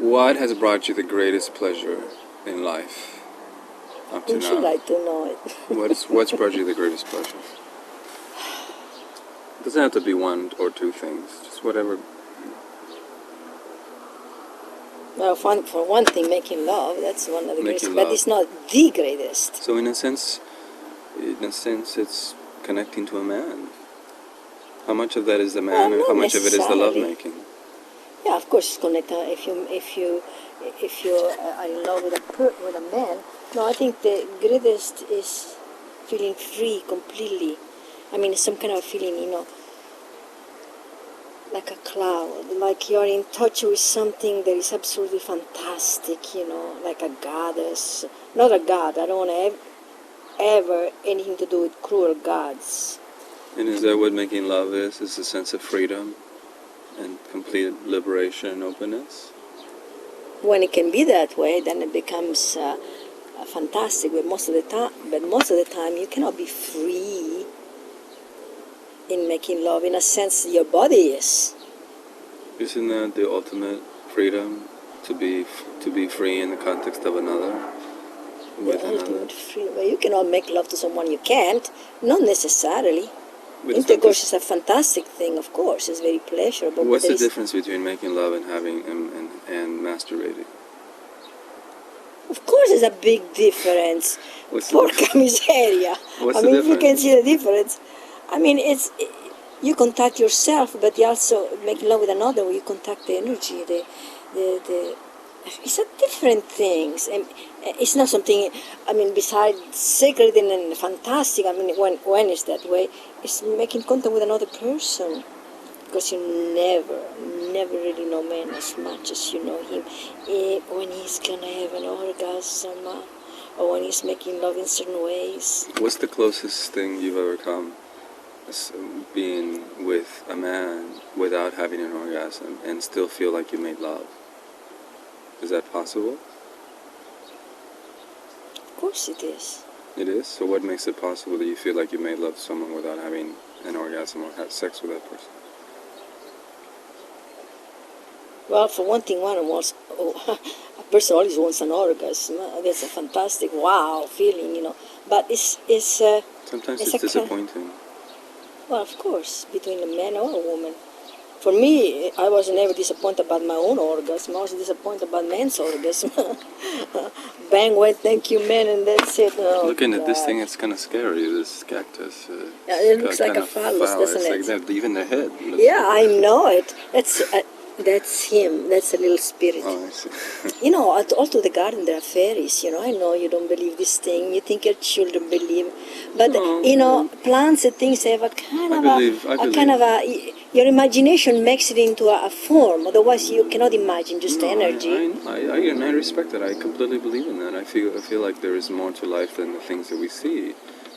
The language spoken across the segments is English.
What has brought you the greatest pleasure in life up to Would you now? like to know it? What's brought you the greatest pleasure? It doesn't have to be one or two things, just whatever. Well, for one thing, making love, that's one of the greatest, Making but love. it's not the greatest. So in a sense, it's connecting to a man. How much of that is the man, and not how much of it is the necessarily. lovemaking? Yeah, of course, it's connected. If you are in love with a man, no, I think the greatest is feeling free completely. I mean, some kind of feeling, like a cloud, like you're in touch with something that is absolutely fantastic, like a goddess. Not a god. I don't want to have ever anything to do with cruel gods. And is that what making love is? Is a sense of freedom and complete liberation and openness? When it can be that way, then it becomes fantastic. But most of the time, you cannot be free in making love. In a sense, your body is. Isn't that the ultimate freedom, to be free in the context of another? The ultimate freedom. Well, you cannot make love to someone you can't. Not necessarily. Intercourse is a fantastic thing, of course. It's very pleasurable. What's the difference between making love and having and masturbating? Of course, there's a big difference. Porca miseria. I mean, if you can see the difference. I mean, you contact yourself, but you also make love with another. Where you contact the energy. It's a different things, and it's not something. I mean, besides sacred and fantastic. I mean, when it's that way, it's making contact with another person, because you never really know man as much as you know him. When he's gonna have an orgasm, or when he's making love in certain ways. What's the closest thing you've ever come? Being with a man without having an orgasm and still feel like you made love. Is that possible? Of course it is. It is? So what makes it possible that you feel like you made love to someone without having an orgasm or have sex with that person? Well, for one thing, a person always wants an orgasm. That's a fantastic, wow feeling, But it's sometimes it's disappointing. Well, of course, between a man or a woman. For me, I was never disappointed about my own orgasm. I was disappointed about men's orgasm. Bang, well, thank you, man, and that's it. Oh, looking at this thing, it's kind of scary, this cactus. Yeah, it looks like a phallus, doesn't it? It's like that, even the head. Yeah, I know it. That's him. That's a little spirit. Oh, I see. All to the garden there are fairies. I know you don't believe this thing. You think your children believe, but plants and things have a kind of your imagination makes it into a form. Otherwise, you cannot imagine just energy. I respect that. I completely believe in that. I feel like there is more to life than the things that we see.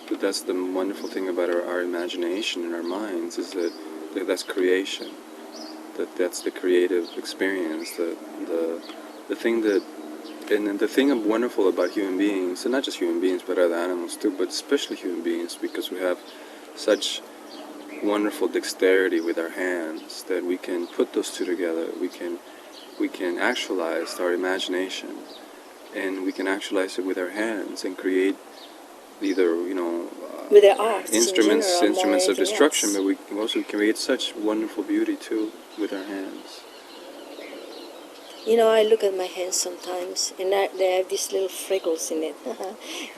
But that's the wonderful thing about our imagination and our minds, is that that's creation. That's the creative experience. The thing that, and the thing wonderful about human beings, and not just human beings, but other animals too, but especially human beings, because we have such wonderful dexterity with our hands that we can put those two together. We can actualize our imagination, and we can actualize it with our hands and create either with their arts, instruments of destruction, but we can also create such wonderful beauty too with our hands. I look at my hands sometimes, and they have these little freckles in it.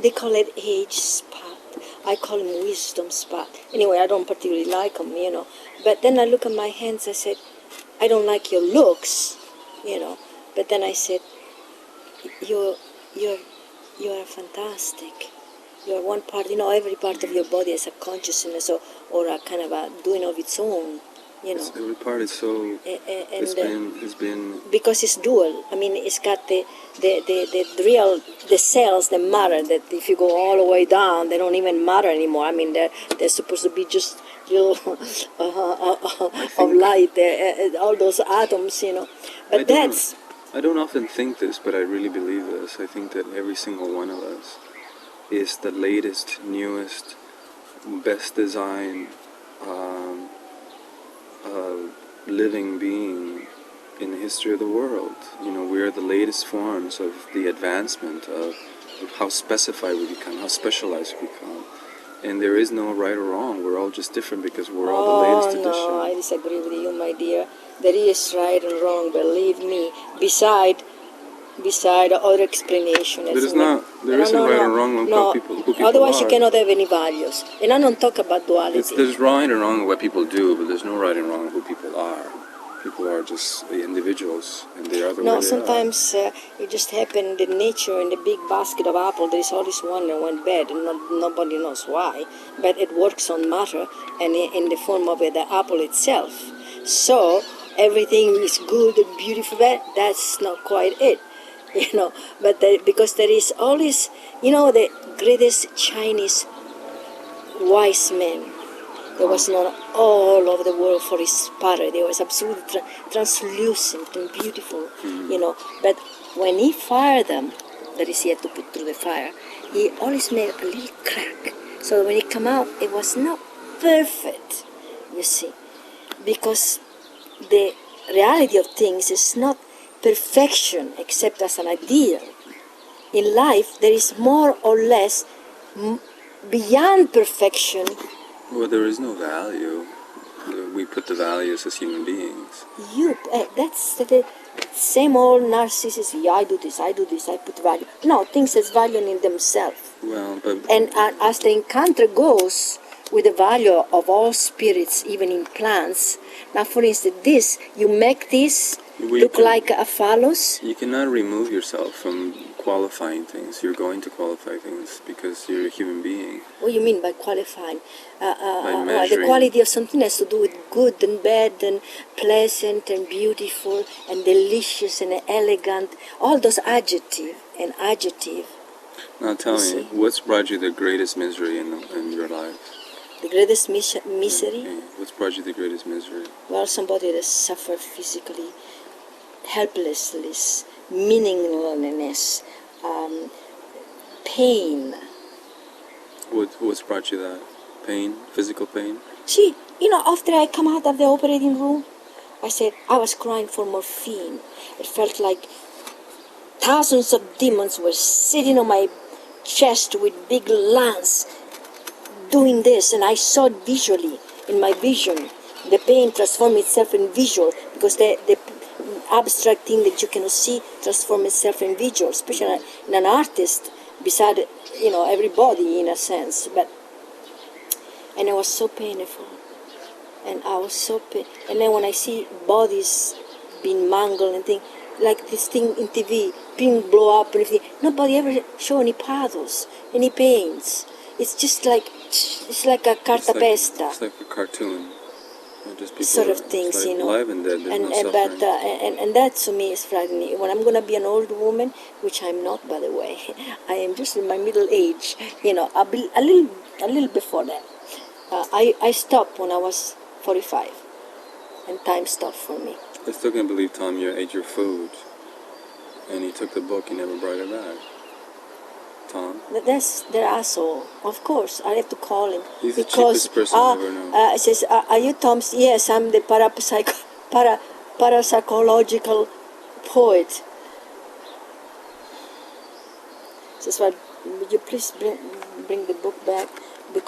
They call it age spot. I call them wisdom spot. Anyway, I don't particularly like them, But then I look at my hands, I said, I don't like your looks, But then I said, you're fantastic. You're one part, every part of your body has a consciousness or a kind of a doing of its own, Every part is so. It's been because it's dual. I mean, it's got the cells that matter. That if you go all the way down, they don't even matter anymore. I mean, they're supposed to be just little of light. All those atoms, But I don't often think this, but I really believe this. I think that every single one of us is the latest, newest, best designed living being in the history of the world. We're latest forms of the advancement of how specified we become, how specialized we become. And there is no right or wrong. We're all just different because we're all the latest edition. No, I disagree with you, my dear. There is right and wrong, believe me. Beside other explanation. There isn't right and wrong on who people Otherwise are. you cannot have any values. And I don't talk about duality. There's right and wrong in what people do, but there's no right and wrong in who people are. People are just the individuals, and they are the way they sometimes it just happened in nature. In the big basket of apple, there is always one that went bad, and nobody knows why. But it works on matter, and in the form of the apple itself. So everything is good and beautiful. But that's not quite it, But because there is always, the greatest Chinese wise man. There was known all over the world for his pottery. They was absolutely translucent and beautiful, But when he fired them, that is, he had to put through the fire, he always made a little crack. So when it came out, it was not perfect, you see. Because the reality of things is not perfection except as an ideal. In life, there is more or less beyond perfection. Well, there is no value. We put the values as human beings. That's the same old narcissism. Yeah, I do this, I put value. No, things has value in themselves. Well, but... And as the encounter goes with the value of all spirits, even in plants. Now, for instance, you make this look like a phallus. You cannot remove yourself from qualifying things. You're going to qualify things because you're a human being. What do you mean by qualifying? By measuring. The quality of something has to do with good and bad and pleasant and beautiful and delicious and elegant. All those adjective. Now tell me, what's brought you the greatest misery in your life? The greatest misery? Okay. What's brought you the greatest misery? Well, somebody that suffered physically, helplessness, meaninglessness, pain. What's brought you that? Pain? Physical pain? See, after I come out of the operating room, I said I was crying for morphine. It felt like thousands of demons were sitting on my chest with big lungs doing this, and I saw it visually, in my vision. The pain transformed itself in visual, because the abstract thing that you cannot see transforms itself in visual, especially in an artist, beside, everybody in a sense. And it was so painful. And I was so and then when I see bodies being mangled and things, like this thing in TV, being blow up and everything, nobody ever show any pathos, any pains. It's just like, a cartapesta. It's like a cartoon. Just people sort of things, alive and dead. There's no suffering. And that to me is frightening. When I'm going to be an old woman, which I'm not, by the way, I am just in my middle age. A little before that. I stopped when I was 45, and time stopped for me. I still can't believe, Tom, you ate your food, and he took the book, you never brought it back. Tom? That's their asshole. Of course, I have to call him. He's the cheapest person I've ever known. He says, are you Tom? Yes, I'm the parapsychological poet. Says, well, would you please bring the book back?